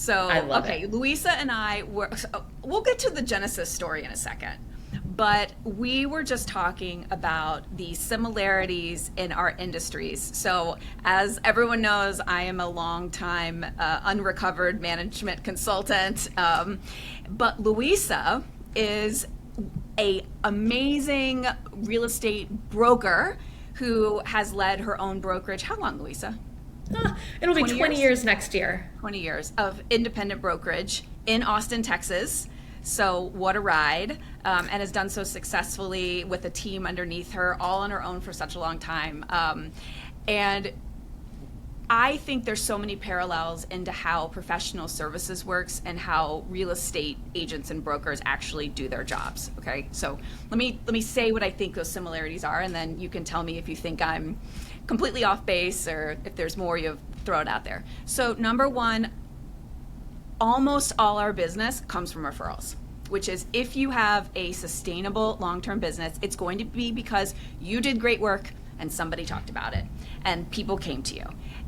I So, love it. okay, Luisa and we'll get to the Genesis story in a second. But we were just talking about the similarities in our industries. So, as everyone knows, I am a longtime unrecovered management consultant. But Luisa is a amazing real estate broker who has led her own brokerage. How long, Luisa? It'll be 20 20 years? years next year. 20 years of independent brokerage in Austin, Texas. So, what a ride. And has done so successfully with a team underneath her, all on her own for such a long time. And I think there's so many parallels into how professional services works and how real estate agents and brokers actually do their jobs. Okay, so let me say what I think those similarities are, and then you can tell me if you think I'm completely off base or if there's more, you throw it out there. So number one, almost all our business comes from referrals, which is if you have a sustainable long-term business, it's going to be because you did great work and somebody talked about it and people came to you.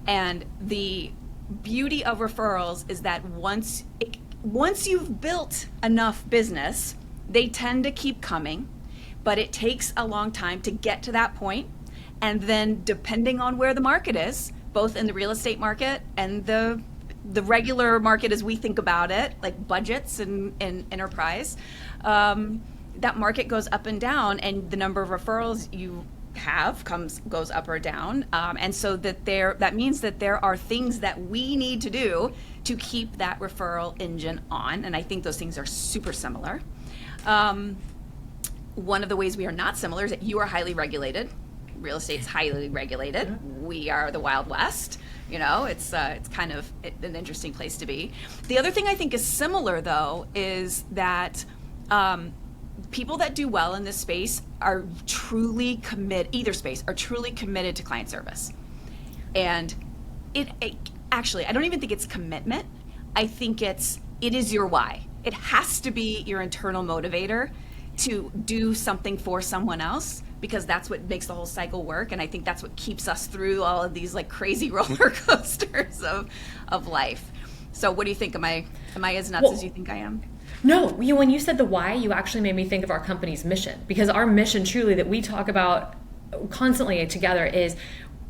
And the beauty of referrals is that once you've built enough business, they tend to keep coming, but it takes a long time to get to that point. And then depending on where the market is, both in the real estate market and the regular market as we think about it, like budgets and enterprise, that market goes up and down, and the number of referrals you have goes up or down, and so that means that there are things that we need to do to keep that referral engine on, and I think those things are super similar. One of the ways we are not similar is that you are highly regulated. Real estate's highly regulated. We are the Wild West. It's kind of an interesting place to be. The other thing I think is similar, though, is that people that do well in this space are truly either space are truly committed to client service. And it actually, I don't even think it's commitment. I think it is your why. It has to be your internal motivator to do something for someone else, because that's what makes the whole cycle work. And I think that's what keeps us through all of these like crazy roller coasters of life. So what do you think? Am I as nuts as you think I am? No, when you said the why, you actually made me think of our company's mission, because our mission truly that we talk about constantly together is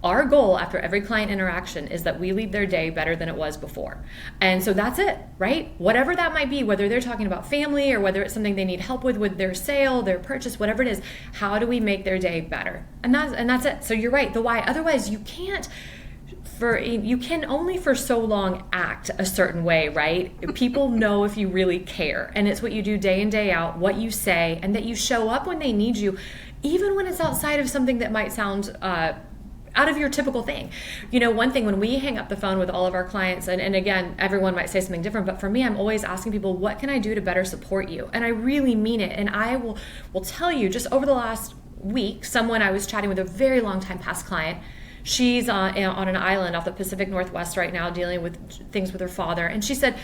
our goal after every client interaction is that we leave their day better than it was before. And so that's it, right? Whatever that might be, whether they're talking about family or whether it's something they need help with their sale, their purchase, whatever it is, how do we make their day better? And that's it. So you're right, the why. Otherwise, you can only for so long act a certain way, right? People know if you really care, and it's what you do day in, day out, what you say, and that you show up when they need you, even when it's outside of something that might sound out of your typical thing. One thing when we hang up the phone with all of our clients, and again, everyone might say something different, but for me, I'm always asking people, what can I do to better support you? And I really mean it. And I will tell you, just over the last week, someone I was chatting with, a very long time past client, she's on an island off the Pacific Northwest right now dealing with things with her father. And she said,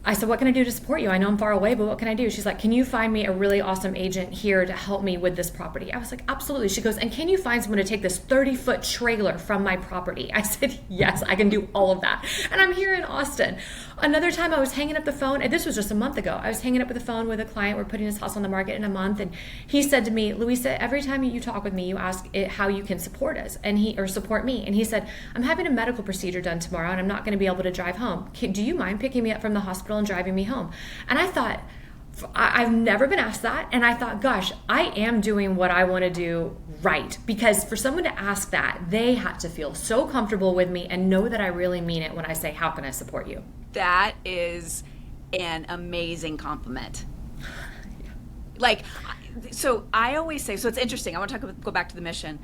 I said, what can I do to support you? I know I'm far away, but what can I do? She's like, can you find me a really awesome agent here to help me with this property? I was like, absolutely. She goes, and can you find someone to take this 30-foot trailer from my property? I said, yes, I can do all of that. And I'm here in Austin. Another time I was hanging up the phone, and this was just a month ago. I was hanging up the phone with a client. We're putting his house on the market in a month. And he said to me, Luisa, every time you talk with me, you ask how you can support us or support me. And he said, I'm having a medical procedure done tomorrow and I'm not going to be able to drive home. Do you mind picking me up from the hospital and driving me home? And I thought, I've never been asked that. And I thought, gosh, I am doing what I want to do right. Because for someone to ask that, they had to feel so comfortable with me and know that I really mean it when I say, how can I support you? That is an amazing compliment. So I always say, so it's interesting. I want to go back to the mission.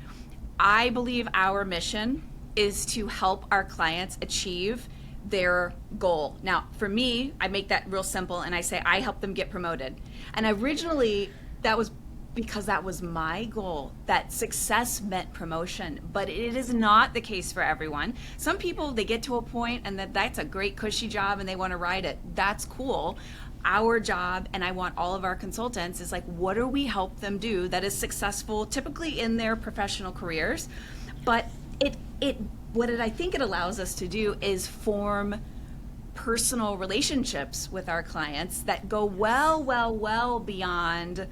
I believe our mission is to help our clients achieve their goal. Now, for me, I make that real simple and I say I help them get promoted. And originally, that was because that was my goal, that success meant promotion. But it is not the case for everyone. Some people, they get to a point and that's a great cushy job and they want to ride it. That's cool. Our job, and I want all of our consultants, is like, what do we help them do that is successful, typically in their professional careers? But I think it allows us to do is form personal relationships with our clients that go well beyond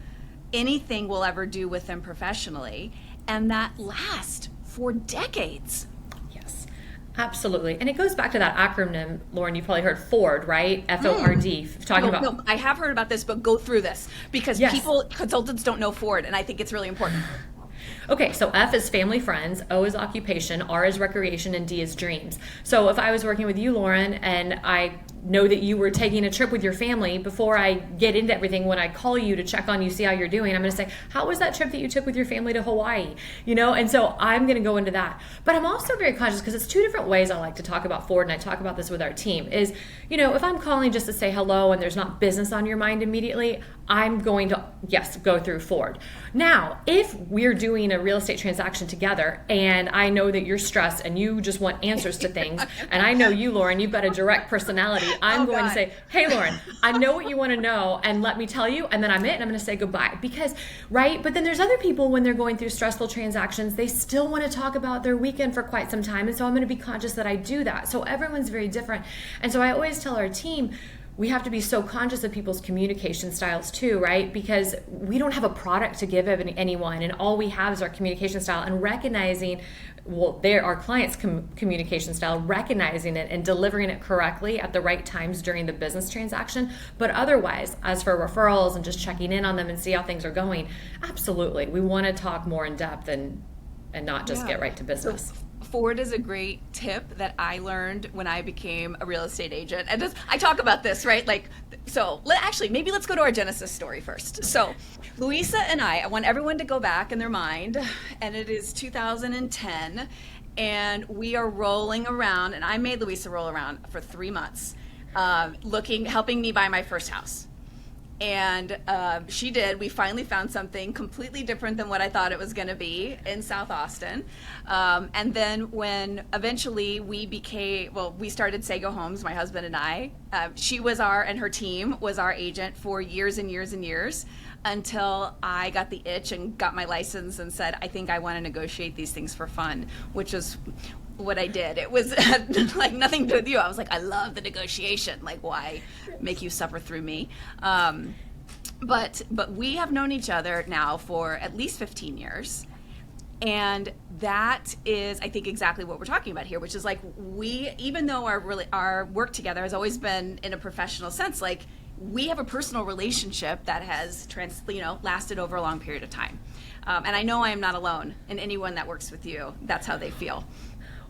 anything we'll ever do with them professionally, and that last for decades. Yes, absolutely. And it goes back to that acronym, Lauren, you probably heard FORD, right? FORD, talking about... No, I have heard about this, but go through this, because consultants don't know FORD, and I think it's really important. Okay, so F is family friends, O is occupation, R is recreation, and D is dreams. So if I was working with you, Lauren, and I know that you were taking a trip with your family, before I get into everything, when I call you to check on you, see how you're doing, I'm going to say, how was that trip that you took with your family to Hawaii? You know, and so I'm going to go into that. But I'm also very conscious, because it's two different ways I like to talk about FORD, and I talk about this with our team, is, you know, if I'm calling just to say hello and there's not business on your mind immediately, I'm going to, yes, go through FORD. Now, if we're doing a real estate transaction together and I know that you're stressed and you just want answers to things, and I know you, Lauren, you've got a direct personality, I'm going to say, hey, Lauren, I know what you want to know, and let me tell you, and then I'm going to say goodbye. Because, right? But then there's other people, when they're going through stressful transactions, they still want to talk about their weekend for quite some time, and so I'm going to be conscious that I do that. So everyone's very different. And so I always tell our team, we have to be so conscious of people's communication styles too, right? Because we don't have a product to give anyone, and all we have is our communication style, and recognizing, well, our clients' communication style, recognizing it and delivering it correctly at the right times during the business transaction. But otherwise, as for referrals and just checking in on them and see how things are going, absolutely, we want to talk more in depth and not just get right to business. FORD is a great tip that I learned when I became a real estate agent. And I talk about this, right? Maybe let's go to our Genesis story first. So Luisa and I want everyone to go back in their mind, and it is 2010, and we are rolling around, and I made Luisa roll around for 3 months, helping me buy my first house. And she did. We finally found something completely different than what I thought it was going to be in South Austin. And then when eventually we started Sago Homes, my husband and I, and her team was our agent for years and years and years, until I got the itch and got my license and said, I think I want to negotiate these things for fun, which is what I did. It was like nothing to do with you. I was like, I love the negotiation. Like, why make you suffer through me? But we have known each other now for at least 15 years. And that is, I think, exactly what we're talking about here, which is like, even though our work together has always been in a professional sense, like, we have a personal relationship that has lasted over a long period of time. And I know I am not alone, and anyone that works with you, that's how they feel.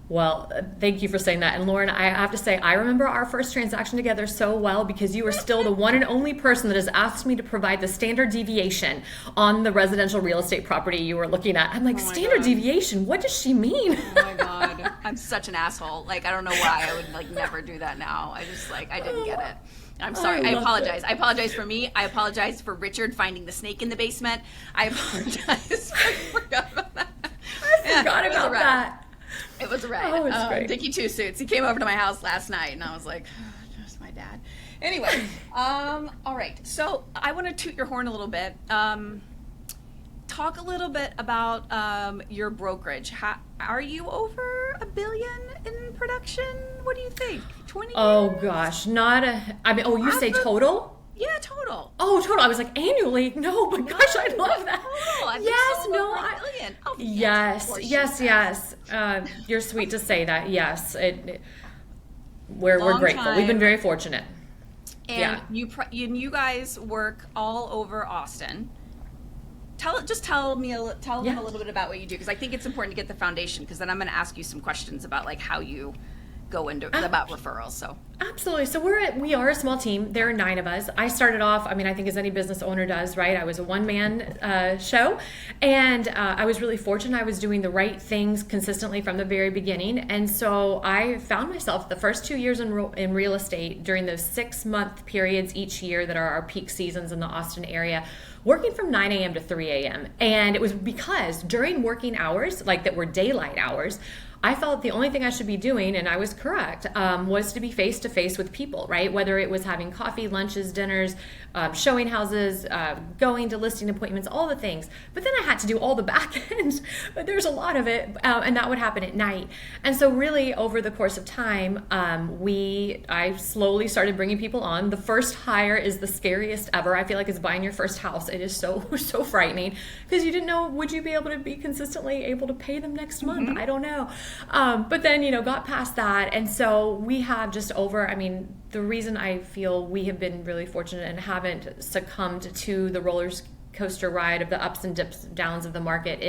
Well, thank you for saying that. And Lauren, I have to say, I remember our first transaction together so well, because you were still the one and only person that has asked me to provide the standard deviation on the residential real estate property you were looking at. I'm like, standard deviation? What does she mean? Oh my God. I'm such an asshole. Like, I don't know why I would never do that now. I didn't get it. I'm sorry. I apologize. I apologize for me. I apologize for Richard finding the snake in the basement. I apologize. I forgot about that. I forgot about that. It was a ride. Oh, it's great. Dickie Two Suits. He came over to my house last night, and I was like, oh, just my dad. Anyway, all right. So I want to toot your horn a little bit. Talk a little bit about your brokerage. Are you over $1 billion in production? What do you think? 20 years? Oh gosh, you say total? Yeah, total. Oh, total. I was like, annually? No, but gosh, I love that. Total. Yes, no. Billion. Oh, Yes. You're sweet to say that. Yes. We're grateful. Time. We've been very fortunate. And you guys work all over Austin. Tell them a little bit about what you do, because I think it's important to get the foundation, because then I'm going to ask you some questions about like how you go into about referrals. So absolutely. So we are a small team. There are 9 of us. I started off, I think as any business owner does, right? I was a one-man show, and I was really fortunate. I was doing the right things consistently from the very beginning, and so I found myself the first 2 years in real estate, during those 6-month periods each year that are our peak seasons in the Austin area, working from 9 a.m. to 3 a.m. And it was because during working hours, like that were daylight hours, I felt the only thing I should be doing, and I was correct, was to be face to face with people, right? Whether it was having coffee, lunches, dinners, showing houses, going to listing appointments, all the things. But then I had to do all the back end, but there's a lot of it, and that would happen at night. And so really over the course of time, I slowly started bringing people on. The first hire is the scariest ever. I feel like it's buying your first house. It is so frightening because you didn't know, would you be able to be consistently able to pay them next month? I don't know. But then, got past that. And so we have just the reason I feel we have been really fortunate and haven't succumbed to the roller coaster ride of the ups and downs of the market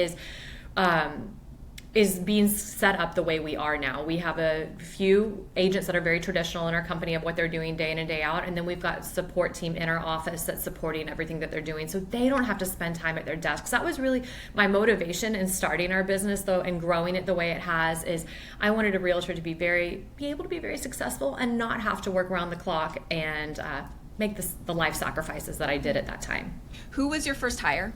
is being set up the way we are now. We have a few agents that are very traditional in our company of what they're doing day in and day out. And then we've got a support team in our office that's supporting everything that they're doing. So they don't have to spend time at their desks. That was really my motivation in starting our business though, and growing it the way it has, is I wanted a realtor to be able to be very successful and not have to work around the clock and make the life sacrifices that I did at that time. Who was your first hire?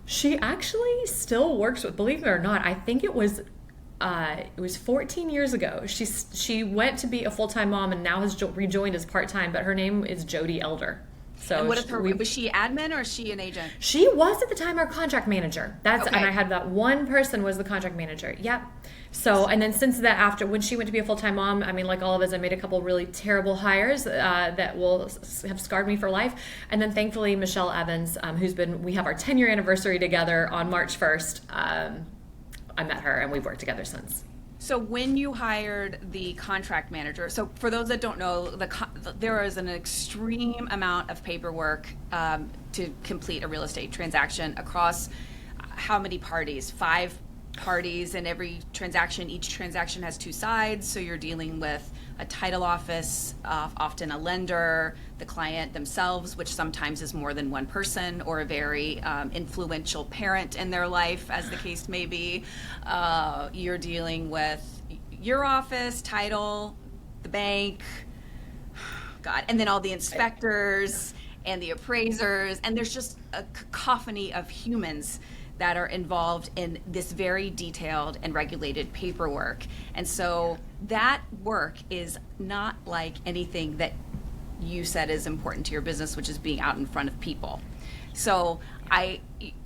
She actually still works with, believe it or not, I think it was 14 years ago. She went to be a full-time mom and now has rejoined as part-time, but her name is Jody Elder. So and was she admin or is she an agent? She was at the time our contract manager. And I had that one person was the contract manager. Yep. So, and then since that, after when she went to be a full-time mom, like all of us, I made a couple really terrible hires that will have scarred me for life. And then thankfully, Michelle Evans, we have our 10-year anniversary together on March 1st. I met her and we've worked together since. So when you hired the contract manager, so for those that don't know, there is an extreme amount of paperwork to complete a real estate transaction across how many parties? 5 parties in every transaction. Each transaction has 2 sides, so you're dealing with a title office, often a lender, the client themselves, which sometimes is more than one person, or a very influential parent in their life, as the case may be. You're dealing with your office, title, the bank, and then all the inspectors and the appraisers, and there's just a cacophony of humans that are involved in this very detailed and regulated paperwork. And so that work is not like anything that you said is important to your business, which is being out in front of people. So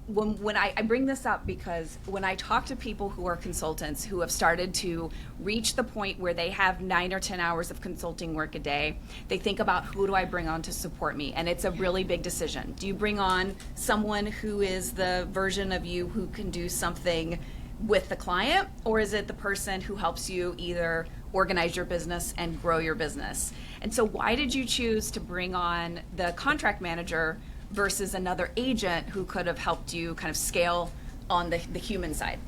when I bring this up because when I talk to people who are consultants who have started to reach the point where they have 9 or 10 hours of consulting work a day, they think about, who do I bring on to support me? And it's a really big decision. Do you bring on someone who is the version of you who can do something with the client, or is it the person who helps you either organize your business and grow your business? And so why did you choose to bring on the contract manager versus another agent who could have helped you kind of scale on the human side?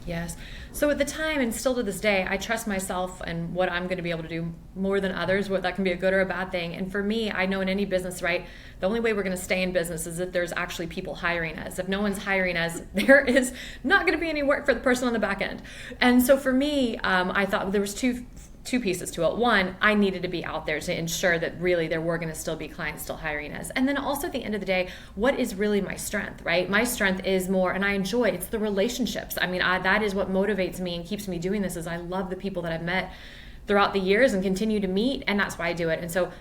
Yes. So at the time, and still to this day, I trust myself and what I'm going to be able to do more than others. What that can be a good or a bad thing. And for me, I know in any business, right, the only way we're going to stay in business is if there's actually people hiring us. If no one's hiring us, there is not going to be any work for the person on the back end. And so for me, I thought there was two pieces to it. One, I needed to be out there to ensure that really there were going to still be clients still hiring us. And then also at the end of the day, what is really my strength, right? My strength is more, and I enjoy, it's the relationships. That is what motivates me and keeps me doing this, is I love the people that I've met throughout the years and continue to meet, and that's why I do it. And so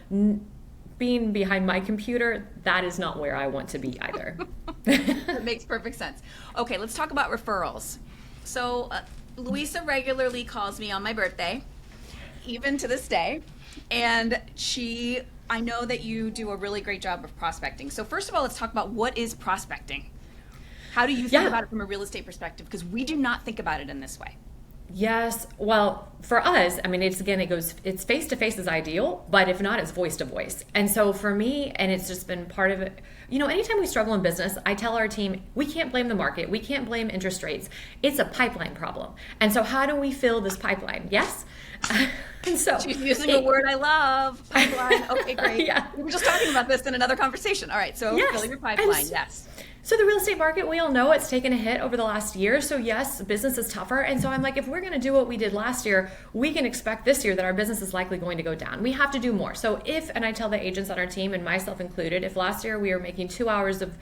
being behind my computer, that is not where I want to be either. That makes perfect sense. Okay, let's talk about referrals. So Luisa regularly calls me on my birthday, even to this day, and I know that you do a really great job of prospecting. So first of all, let's talk about what is prospecting. How do you think about it from a real estate perspective? Because we do not think about it in this way. Yes. Well, for us, it's face-to-face is ideal, but if not, it's voice-to-voice. And so for me, and it's just been part of it, anytime we struggle in business, I tell our team, we can't blame the market. We can't blame interest rates. It's a pipeline problem. And so how do we fill this pipeline? Yes? And so she's using a word I love, pipeline. Okay, great. Yeah. We were just talking about this in another conversation. All right, so filling your pipeline, yes. So the real estate market, we all know it's taken a hit over the last year. So yes, business is tougher. And so I'm like, if we're going to do what we did last year, we can expect this year that our business is likely going to go down. We have to do more. So and I tell the agents on our team, and myself included, if last year we were making 2 hours of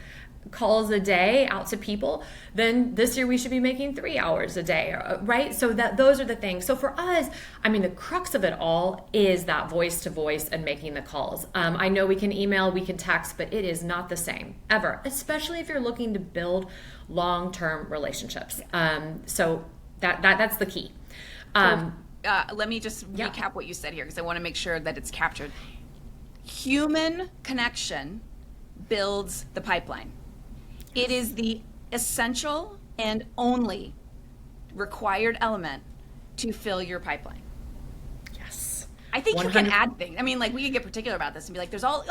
calls a day out to people, then this year we should be making 3 hours a day, right? So that those are the things. So for us, I mean, the crux of it all is that voice to voice and making the calls. I know we can email, we can text, but it is not the same ever, especially if you're looking to build long-term relationships. So that's the key. Let me just recap what you said here, because I want to make sure that it's captured. Human connection builds the pipeline. It is the essential and only required element to fill your pipeline. Yes. I think 100. You can add things. I mean, like, we could get particular about this and be like, there's all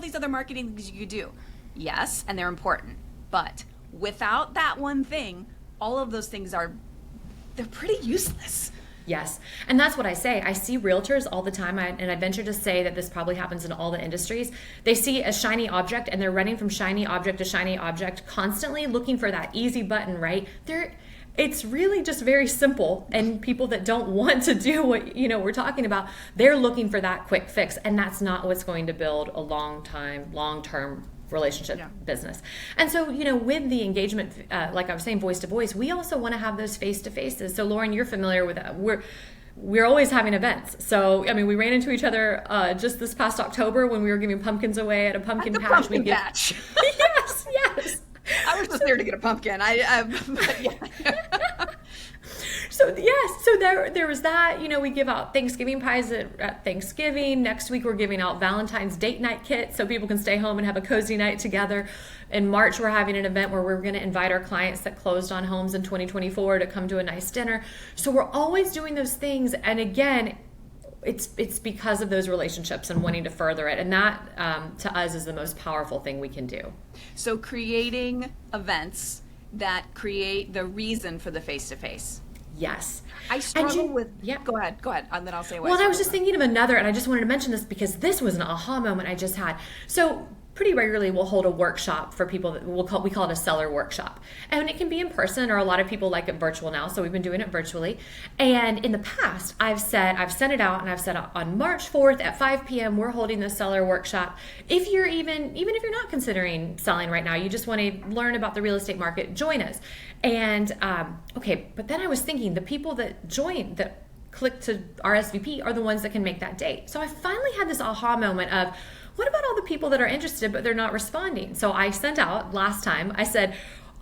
these other marketing things you could do. Yes, and they're important. But without that one thing, all of those things they're pretty useless. Yes. And that's what I say. I see realtors all the time, and I venture to say that this probably happens in all the industries. They see a shiny object and they're running from shiny object to shiny object, constantly looking for that easy button, right? It's really just very simple, and people that don't want to do what we're talking about, they're looking for that quick fix, and that's not what's going to build a long-term relationship business. And so, with the engagement, like I was saying, voice to voice, we also want to have those face to faces. So Lauren, you're familiar with that. We're always having events. So, I mean, we ran into each other just this past October when we were giving pumpkins away at a pumpkin patch. Pumpkin patch. Yes. I was just there to get a pumpkin. But yeah. So yes, so there was that. We give out Thanksgiving pies at Thanksgiving. Next week we're giving out Valentine's date night kits so people can stay home and have a cozy night together. In March we're having an event where we're going to invite our clients that closed on homes in 2024 to come to a nice dinner. So we're always doing those things, and again, it's because of those relationships and wanting to further it, and that to us is the most powerful thing we can do. So creating events that create the reason for the face-to-face. Yes. I struggle with... Yeah. Go ahead. And then I'll say what. Well, and I was just thinking of another, and I just wanted to mention this because this was an aha moment I just had. So pretty regularly we'll hold a workshop for people that we call it a seller workshop. And it can be in person, or a lot of people like it virtual now, so we've been doing it virtually. And in the past, I've sent it out, and I've said on March 4th at 5 p.m. we're holding the seller workshop. If you're even if you're not considering selling right now, you just want to learn about the real estate market, join us. And but then I was thinking, the people that join, that click to RSVP, are the ones that can make that date. So I finally had this aha moment of, what about all the people that are interested but they're not responding? So I sent out last time, I said,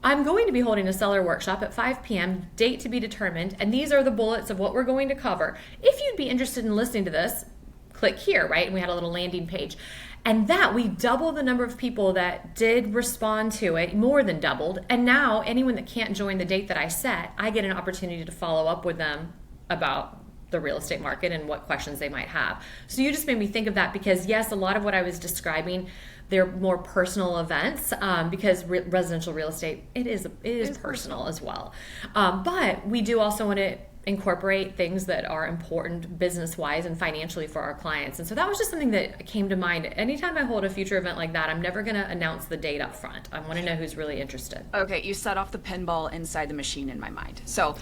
I'm going to be holding a seller workshop at 5 p.m., date to be determined, and these are the bullets of what we're going to cover. If you'd be interested in listening to this, click here, right? And we had a little landing page. And that, we doubled the number of people that did respond to it, more than doubled. And now anyone that can't join the date that I set, I get an opportunity to follow up with them about the real estate market and what questions they might have. So you just made me think of that, because yes, a lot of what I was describing, they're more personal events, because residential real estate, it is personal as well. But we do also want to incorporate things that are important business-wise and financially for our clients. And so that was just something that came to mind. Anytime I hold a future event like that, I'm never going to announce the date up front. I want to know who's really interested. Okay, you set off the pinball inside the machine in my mind. So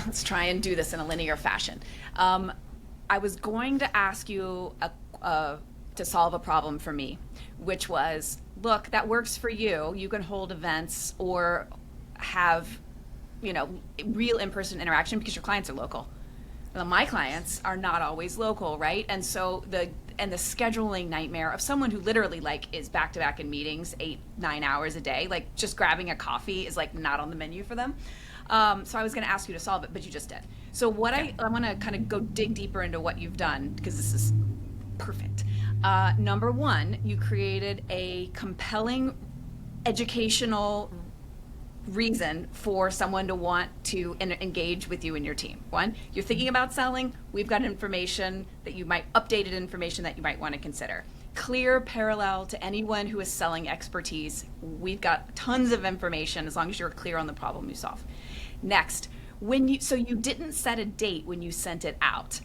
let's try and do this in a linear fashion. I was going to ask you to solve a problem for me, which was, look, that works for you. You can hold events or have real in-person interaction because your clients are local. Well, my clients are not always local, right? And so the scheduling nightmare of someone who literally is back-to-back in meetings 8-9 hours a day, just grabbing a coffee is not on the menu for them. So I was going to ask you to solve it, but you just did. So I want to kind of go dig deeper into what you've done, because this is perfect. Number one, you created a compelling educational reason for someone to want to engage with you and your team. One, you're thinking about selling. We've got updated information that you might want to consider. Clear parallel to anyone who is selling expertise. We've got tons of information as long as you're clear on the problem you solve. Next, so you didn't set a date when you sent it out.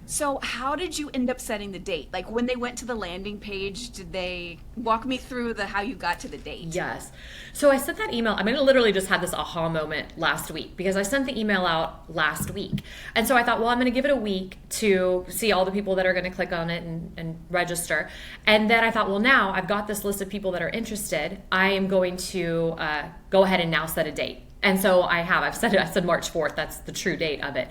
So how did you end up setting the date? Like when they went to the landing page, did they walk me through how you got to the date? Yes. So I sent that email. I mean, I literally just had this aha moment last week because I sent the email out last week. And so I thought, well, I'm going to give it a week to see all the people that are going to click on it and register. And then I thought, well, now I've got this list of people that are interested. I am going to go ahead and now set a date. And so I've said it, I said March 4th, that's the true date of it.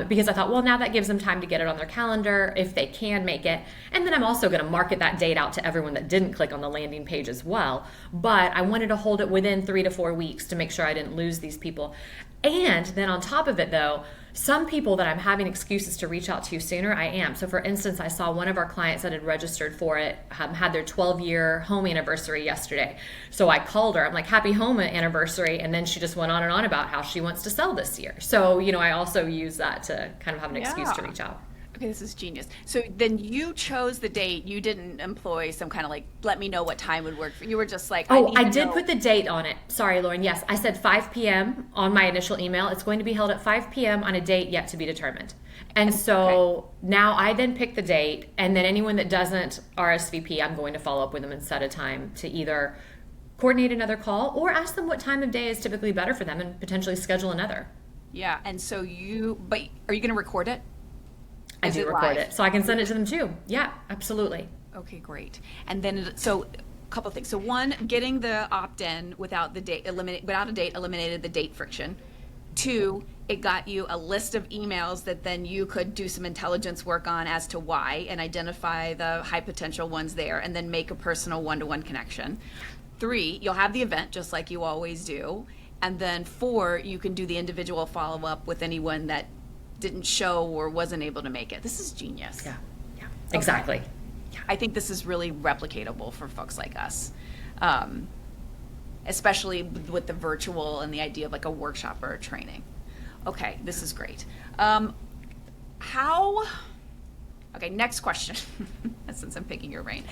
Because I thought, well, now that gives them time to get it on their calendar if they can make it. And then I'm also going to market that date out to everyone that didn't click on the landing page as well. But I wanted to hold it within 3 to 4 weeks to make sure I didn't lose these people. And then on top of it though, some people that I'm having excuses to reach out to sooner, I am. So for instance, I saw one of our clients that had registered for it, had their 12-year home anniversary yesterday. So I called her, I'm like, happy home anniversary. And then she just went on and on about how she wants to sell this year. So, I also use that to kind of have an excuse to reach out. Okay, this is genius. So then you chose the date. You didn't employ some kind of let me know what time would work for you. Were just like, I did put the date on it. Sorry, Lauren. Yes, I said 5 p.m. on my initial email. It's going to be held at 5 p.m. on a date yet to be determined. And so now I then pick the date, and then anyone that doesn't RSVP, I'm going to follow up with them and set a time to either coordinate another call or ask them what time of day is typically better for them and potentially schedule another. Yeah, and so are you going to record it? I do record it, so I can send it to them too. Yeah, absolutely. Okay, great. And then, so a couple of things. So one, getting the opt-in without a date eliminated the date friction. 2, it got you a list of emails that then you could do some intelligence work on as to why and identify the high potential ones there and then make a personal one-to-one connection. 3, you'll have the event just like you always do. And then 4, you can do the individual follow-up with anyone that didn't show or wasn't able to make it. This is genius. Yeah, exactly. Okay. Yeah. I think this is really replicatable for folks like us, especially with the virtual and the idea of a workshop or a training. Okay, this is great. Okay, next question, since I'm picking your brain.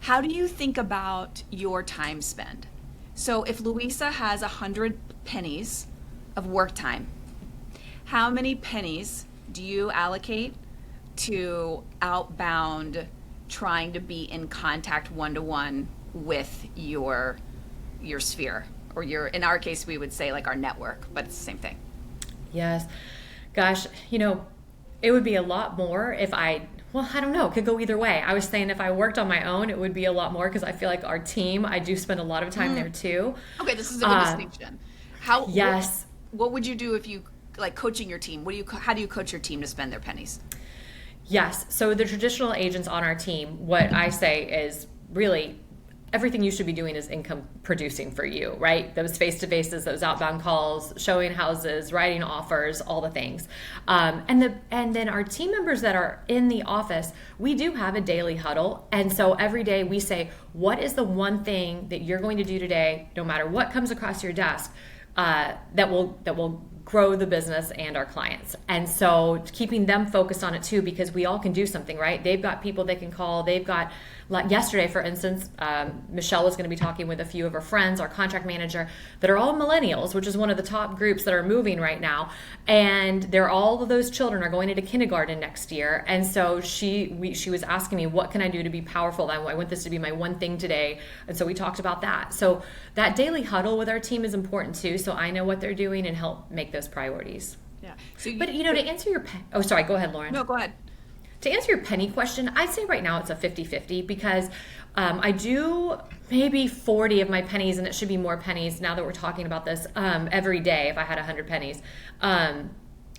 How do you think about your time spend? So if Luisa has 100 pennies of work time, how many pennies do you allocate to outbound trying to be in contact one-to-one with your sphere or in our case, we would say our network, but it's the same thing. Yes. Gosh, it would be a lot more if I don't know. It could go either way. I was saying if I worked on my own, it would be a lot more because I feel like our team, I do spend a lot of time there too. Okay, this is a good distinction. Yes. What would you do if you coaching your team? How do you coach your team to spend their pennies? Yes. So the traditional agents on our team, what I say is really everything you should be doing is income producing for you, right? Those face-to-faces, those outbound calls, showing houses, writing offers, all the things. And then our team members that are in the office, we do have a daily huddle. And so every day we say, what is the one thing that you're going to do today, no matter what comes across your desk, that will grow the business and our clients. And so keeping them focused on it too, because we all can do something, right? They've got people they can call. They've got, yesterday, for instance, Michelle was going to be talking with a few of her friends, our contract manager, that are all millennials, which is one of the top groups that are moving right now. And all of those children are going into kindergarten next year. And so she was asking me, what can I do to be powerful? I want this to be my one thing today. And so we talked about that. So that daily huddle with our team is important too. So I know what they're doing and help make those priorities. Yeah. But to answer your sorry, go ahead, Lauren. No, go ahead. To answer your penny question, I'd say right now it's a 50-50 because I do maybe 40 of my pennies, and it should be more pennies now that we're talking about this, every day if I had 100 pennies.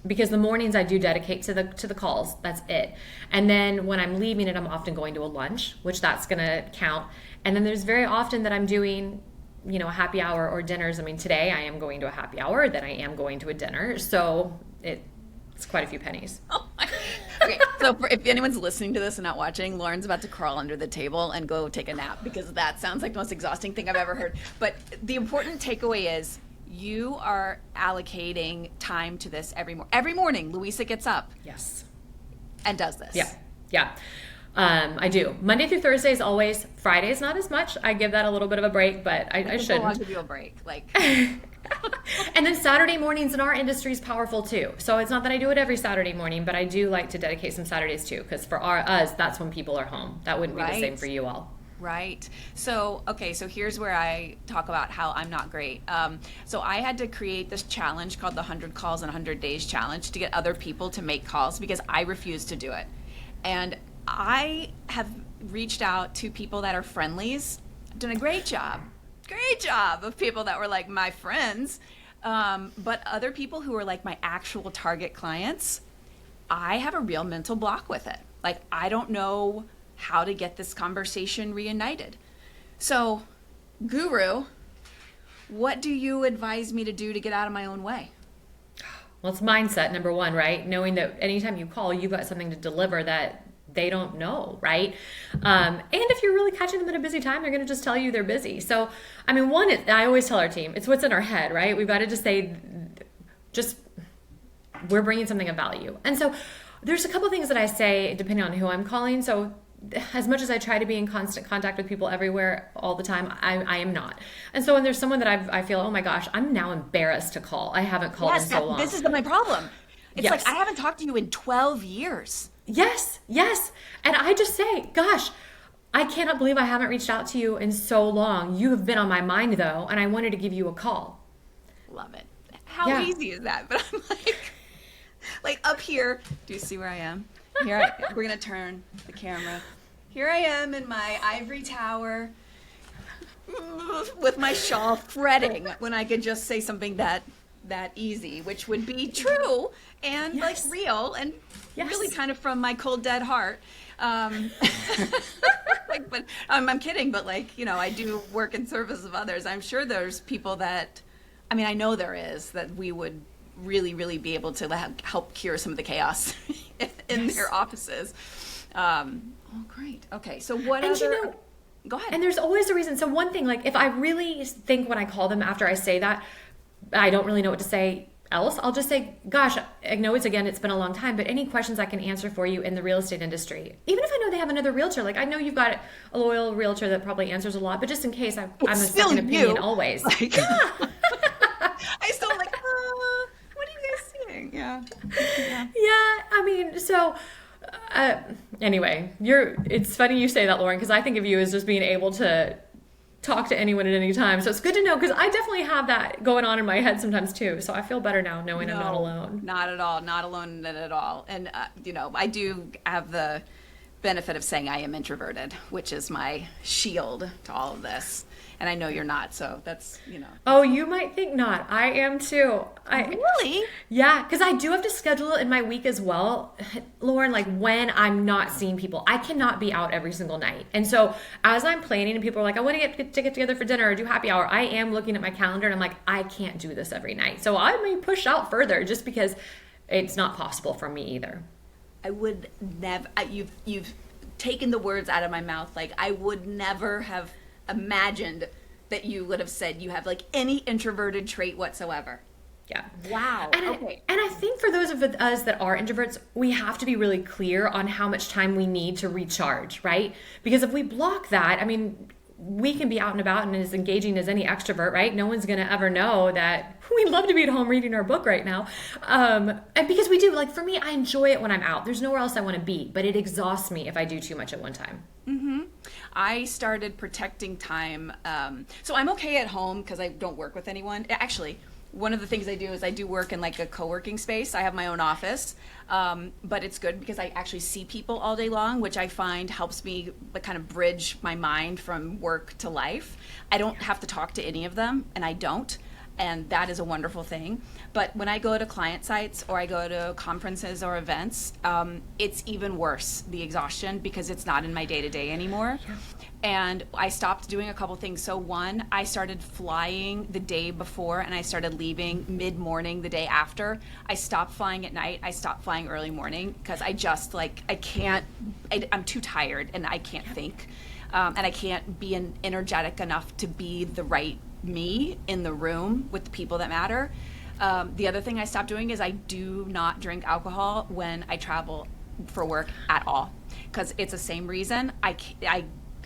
Because the mornings I do dedicate to the calls. That's it. And then when I'm leaving it, I'm often going to a lunch, which that's going to count. And then there's very often that I'm doing a happy hour or dinners. I mean, today I am going to a happy hour, then I am going to a dinner. So it's quite a few pennies. Oh my. Okay, so if anyone's listening to this and not watching, Lauren's about to crawl under the table and go take a nap because that sounds like the most exhausting thing I've ever heard. But the important takeaway is you are allocating time to this every morning. Luisa gets up. Yes. And does this. Yeah. I do. Monday through Thursdays always. Fridays not as much. I give that a little bit of a break, but I shouldn't. I'll give you a break. Like. And then Saturday mornings in our industry is powerful too. So it's not that I do it every Saturday morning, but I do like to dedicate some Saturdays too, because for us, that's when people are home. That wouldn't be the same for you all. Right. So, okay, so here's where I talk about how I'm not great. So I had to create this challenge called the 100 Calls in 100 Days Challenge to get other people to make calls because I refuse to do it. And I have reached out to people that are friendlies. I've done a great job of people that were like my friends. But other people who are like my actual target clients, I have a real mental block with it. Like, I don't know how to get this conversation reunited. So, Guru, what do you advise me to do to get out of my own way? Well, it's mindset, number one, right? Knowing that anytime you call, you've got something to deliver that they don't know, right? And if you're really catching them at a busy time, they're going to just tell you they're busy. So, I mean, I always tell our team, it's what's in our head, right? We've got to just say, we're bringing something of value. And so there's a couple things that I say depending on who I'm calling. So as much as I try to be in constant contact with people everywhere all the time, I am not. And so when there's someone that I feel, oh my gosh, I'm now embarrassed to call. I haven't called in so long. This is my problem. It's like, I haven't talked to you in 12 years. Yes. And I just say, gosh, I cannot believe I haven't reached out to you in so long. You have been on my mind though, and I wanted to give you a call. Love it. How easy is that? But I'm like up here, do you see where I am? We're going to turn the camera. Here I am in my ivory tower with my shawl fretting when I could just say something that easy, which would be true and like real and really kind of from my cold dead heart. But I'm kidding, but like, you know, I do work in service of others. I'm sure there's people that, I mean, I know there is, that we would really, really be able to help cure some of the chaos in their offices. Oh, great. Okay, so what other... You know, go ahead. And there's always a reason. So one thing, like if I really think when I call them after I say that, I don't really know what to say else, I'll just say, gosh, I know it's been a long time, but any questions I can answer for you in the real estate industry. Even if I know they have another realtor, like I know you've got a loyal realtor that probably answers a lot, but just in case, I'm a second opinion always. Like, I still like, what are you guys saying? Yeah, I mean, so anyway, it's funny you say that, Lauren, because I think of you as just being able to talk to anyone at any time. So it's good to know, because I definitely have that going on in my head sometimes too. So I feel better now knowing I'm not alone. Not at all. Not alone at all. And, you know, I do have the benefit of saying I am introverted, which is my shield to all of this. And I know you're not, so that's, you know. Oh, you might think not. I am too. Really? Yeah, because I do have to schedule it in my week as well, Lauren, like when I'm not seeing people. I cannot be out every single night. And so as I'm planning and people are like, I want to get together for dinner or do happy hour, I am looking at my calendar and I'm like, I can't do this every night. So I may push out further just because it's not possible for me either. I would never, you've taken the words out of my mouth. Like, I would never have imagined that you would have said you have like any introverted trait whatsoever. Yeah. Wow. And I think for those of us that are introverts, we have to be really clear on how much time we need to recharge, right? Because if we block that, I mean, we can be out and about and as engaging as any extrovert, right? No one's going to ever know that we love to be at home reading our book right now. And because we do, like for me, I enjoy it when I'm out. There's nowhere else I want to be, but it exhausts me if I do too much at one time. Mm-hmm. I started protecting time. So I'm okay at home because I don't work with anyone. Actually, one of the things I do is I do work in like a co-working space. I have my own office, but it's good because I actually see people all day long, which I find helps me like kind of bridge my mind from work to life. I don't have to talk to any of them, and I don't. And that is a wonderful thing. But when I go to client sites or I go to conferences or events, it's even worse, the exhaustion, because it's not in my day-to-day anymore. Yeah. And I stopped doing a couple things. So one, I started flying the day before and I started leaving mid-morning the day after. I stopped flying at night. I stopped flying early morning because I just like, I'm too tired and I can't think. And I can't be energetic enough to be the right me in the room with the people that matter. The other thing I stopped doing is I do not drink alcohol when I travel for work at all. because it's the same reason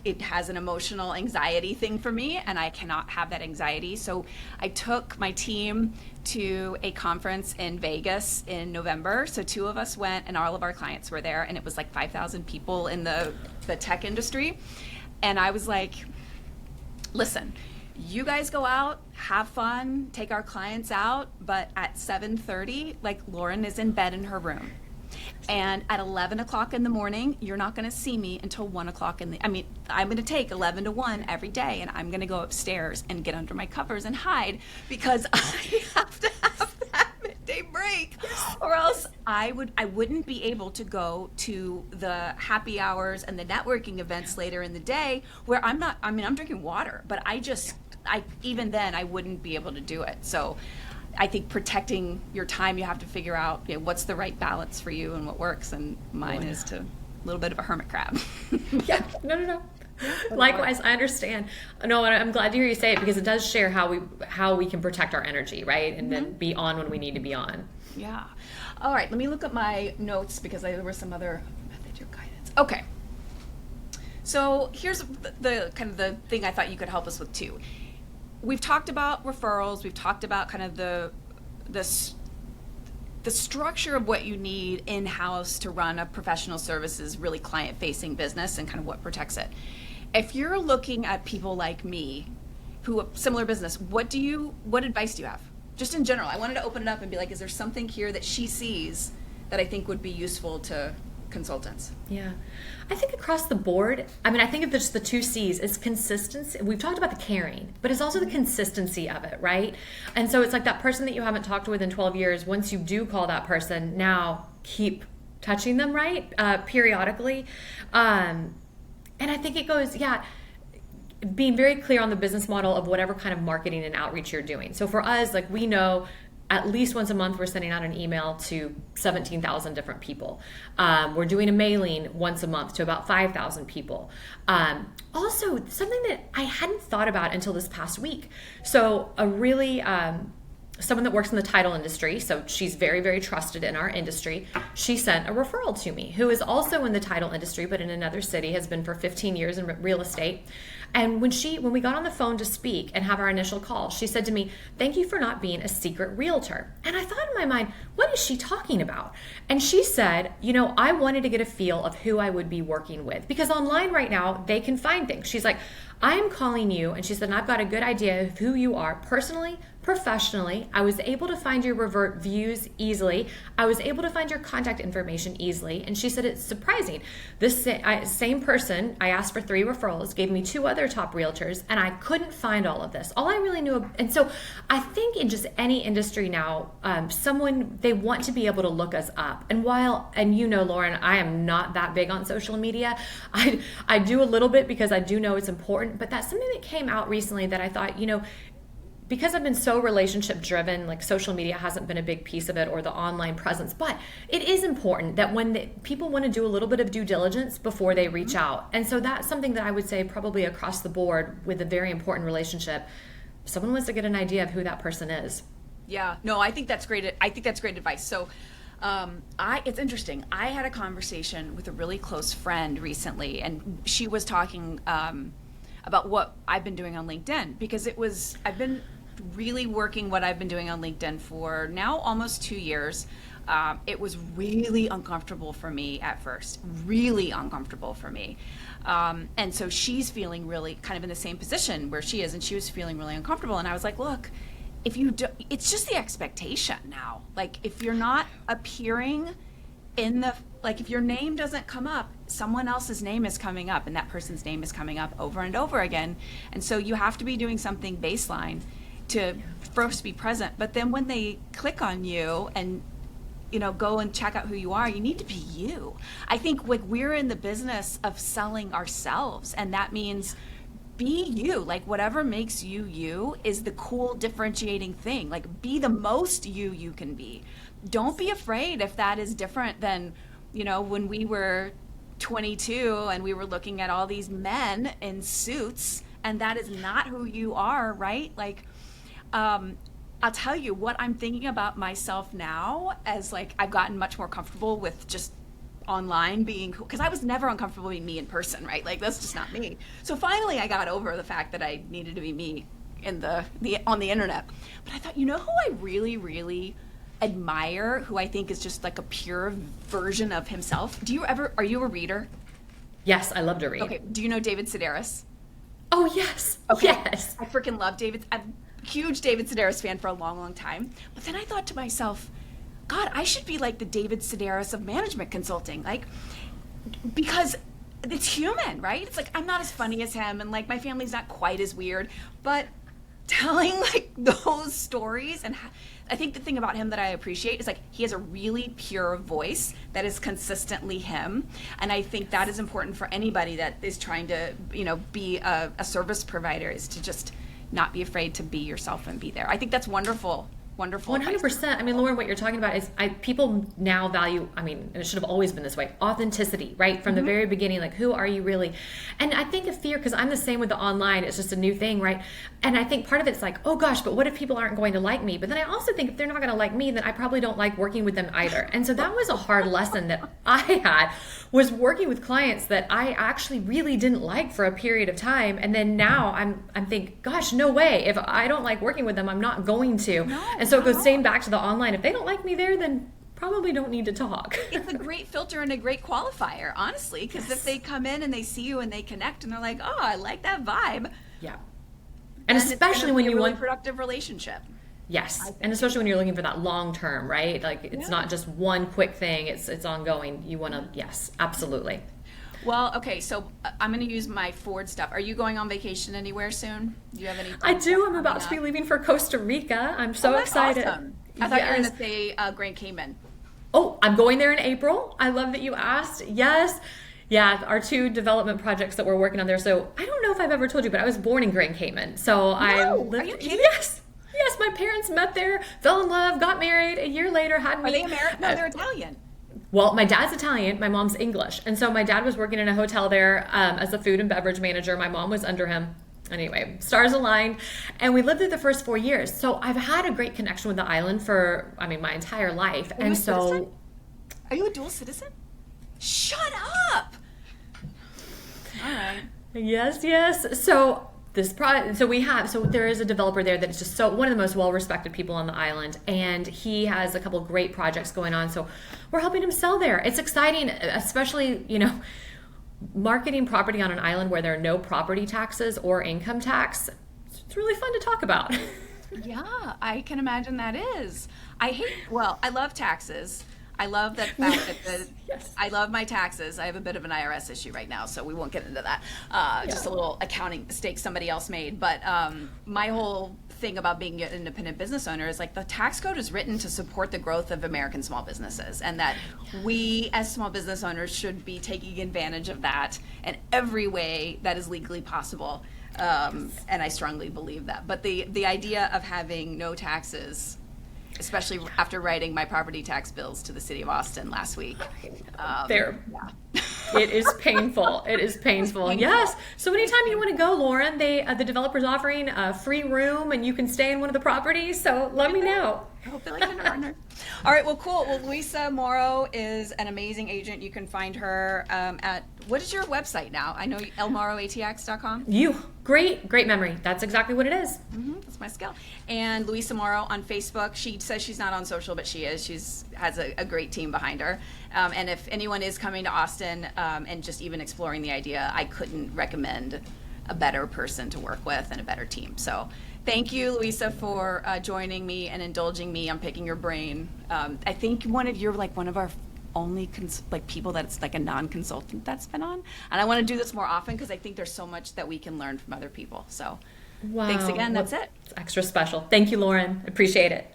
it has an emotional anxiety thing for me, and I cannot have that anxiety. So I took my team to a conference in Vegas in November. So 2 of us went, and all of our clients were there, and it was like 5,000 people in the tech industry. And I was like, listen, you guys go out, have fun, take our clients out, but at 7:30, like, Lauren is in bed in her room. And at 11 o'clock in the morning, you're not going to see me until 1 o'clock I'm going to take 11 to 1 every day, and I'm going to go upstairs and get under my covers and hide, because I have to have that midday break, or else I wouldn't be able to go to the happy hours and the networking events later in the day, where I'm drinking water, but even then I wouldn't be able to do it. So I think protecting your time, you have to figure out, what's the right balance for you and what works. And mine is a little bit of a hermit crab. Yeah, no. Likewise, I understand. No, and I'm glad to hear you say it, because it does share how we can protect our energy, right? And then be on when we need to be on. Yeah. All right, let me look at my notes, because there were some other method or guidance. Okay. So here's the kind of the thing I thought you could help us with too. We've talked about referrals. We've talked about kind of the structure of what you need in-house to run a professional services, really client-facing business, and kind of what protects it. If you're looking at people like me, who have similar business, what advice do you have? Just in general, I wanted to open it up and be like, is there something here that she sees that I think would be useful to consultants? Yeah. I think across the board, I think of just the 2 C's, is consistency. We've talked about the caring, but it's also the consistency of it, right? And so it's like that person that you haven't talked with in 12 years, once you do call that person, now keep touching them, right? Periodically. And I think it goes, being very clear on the business model of whatever kind of marketing and outreach you're doing. So for us, like, we know at least once a month we're sending out an email to 17,000 different people. We're doing a mailing once a month to about 5,000 people. Also, something that I hadn't thought about until this past week. So a really someone that works in the title industry, so she's very, very trusted in our industry, she sent a referral to me, who is also in the title industry, but in another city, has been for 15 years in real estate. And when we got on the phone to speak and have our initial call, she said to me, "Thank you for not being a secret realtor." And I thought in my mind, what is she talking about? And she said, I wanted to get a feel of who I would be working with, because online right now, they can find things. She's like, I am calling you, and she said, and I've got a good idea of who you are personally, professionally. I was able to find your revert views easily. I was able to find your contact information easily. And she said, it's surprising. This same person, I asked for 3 referrals, gave me 2 other top realtors, and I couldn't find all of this. All I really knew. And so I think in just any industry now, they want to be able to look us up. And Lauren, I am not that big on social media. I do a little bit because I do know it's important, but that's something that came out recently that I thought, because I've been so relationship driven, like social media hasn't been a big piece of it, or the online presence, but it is important that when people want to do a little bit of due diligence before they reach out. And so that's something that I would say probably across the board with a very important relationship, someone wants to get an idea of who that person is. Yeah, no, I think that's great. I think that's great advice. So it's interesting. I had a conversation with a really close friend recently, and she was talking about what I've been doing on LinkedIn, because I've been really working what I've been doing on LinkedIn for now almost 2 years. It was really uncomfortable for me at first, really uncomfortable for me. And so she's feeling really kind of in the same position where she is, and she was feeling really uncomfortable. And I was like, look, it's just the expectation now. Like, if you're not appearing if your name doesn't come up, someone else's name is coming up, and that person's name is coming up over and over again. And so you have to be doing something baseline to first be present. But then when they click on you and go and check out who you are, you need to be you. I think we're in the business of selling ourselves, and that means be you. Like, whatever makes you you is the cool differentiating thing. Like, be the most you can be. Don't be afraid if that is different than when we were 22 and we were looking at all these men in suits, and that is not who you are, right? Like, I'll tell you what I'm thinking about myself now, as like I've gotten much more comfortable with just online being cool, because I was never uncomfortable being me in person, right? Like that's just not me. So finally I got over the fact that I needed to be me in the on the internet. But I thought, you know who I really, really admire, who I think is just like a pure version of himself? Are you a reader? Yes, I love to read. Okay, do you know David Sedaris? Oh, yes. Okay. Yes. I freaking love David. I'm a huge David Sedaris fan for a long, long time. But then I thought to myself, God, I should be like the David Sedaris of management consulting. Like, because it's human, right? It's like, I'm not as funny as him, and like my family's not quite as weird, but telling like those stories, and I think the thing about him that I appreciate is like he has a really pure voice that is consistently him, and I think that is important for anybody that is trying to, you know, be a service provider, is to just not be afraid to be yourself and be there. I think that's wonderful. Wonderful. 100%. I mean, Lauren, what you're talking about is people now value, I mean, and it should have always been this way, authenticity, right? From the very beginning, like, who are you really? And I think a fear, because I'm the same with the online, it's just a new thing, right? And I think part of it's like, oh gosh, but what if people aren't going to like me? But then I also think if they're not going to like me, then I probably don't like working with them either. And so that was a hard lesson that I had, was working with clients that I actually really didn't like for a period of time. And then now I'm thinking, gosh, no way. If I don't like working with them, I'm not going to. No. And so it goes same back to the online. If they don't like me there, then probably don't need to talk. It's a great filter and a great qualifier, honestly, because if they come in and they see you and they connect and they're like, oh, I like that vibe. Yeah. And especially when you want productive relationship. Yes. And especially when you're looking for that long term, right? Like it's not just one quick thing, it's ongoing. You want to, yes, absolutely. Well, okay, so I'm going to use my Ford stuff. Are you going on vacation anywhere soon? Do you have any? I do. I'm about to be leaving for Costa Rica. I'm so excited. Awesome. I thought you were going to say Grand Cayman. Oh, I'm going there in April. I love that you asked. Yes. Yeah, our 2 development projects that we're working on there. So I don't know if I've ever told you, but I was born in Grand Cayman. So I lived. Are you kidding? Yes. Yes, my parents met there, fell in love, got married. A year later, had me. Are they American? No, they're Italian. Well, my dad's Italian, my mom's English. And so my dad was working in a hotel there as a food and beverage manager. My mom was under him. Anyway, stars aligned. And we lived there the first 4 years. So I've had a great connection with the island for, I mean, my entire life. Are you a citizen? Are you a dual citizen? Shut up! All right. Yes, yes. So there is a developer there that is just one of the most well-respected people on the island, and he has a couple of great projects going on. So we're helping him sell there. It's exciting, especially, you know, marketing property on an island where there are no property taxes or income tax. It's really fun to talk about. Yeah, I can imagine that is. I love taxes. I love that fact that I love my taxes. I have a bit of an IRS issue right now, so we won't get into that. Just a little accounting mistake somebody else made. But my whole thing about being an independent business owner is like the tax code is written to support the growth of American small businesses, and that we as small business owners should be taking advantage of that in every way that is legally possible. And I strongly believe that. But the idea of having no taxes, especially after writing my property tax bills to the city of Austin last week. It is painful. It is painful. Yes. So anytime you want to go, Lauren, the developer's offering a free room and you can stay in one of the properties. So let me know. I feel like a kindergartner. All right. Well, cool. Well, Luisa Mauro is an amazing agent. You can find her at, what is your website now? I know lmauroatx.com. Great memory. That's exactly what it is. That's my skill. And Luisa Mauro on Facebook. She says she's not on social, but she is. She's has a great team behind her. And if anyone is coming to Austin and just even exploring the idea, I couldn't recommend a better person to work with and a better team. So thank you, Luisa, for joining me and indulging me on picking your brain. I think you're like one of our only people that's like a non-consultant that's been on, and I want to do this more often because I think there's so much that we can learn from other people. So thanks again. That's it. It's extra special. Thank you, Lauren. Appreciate it.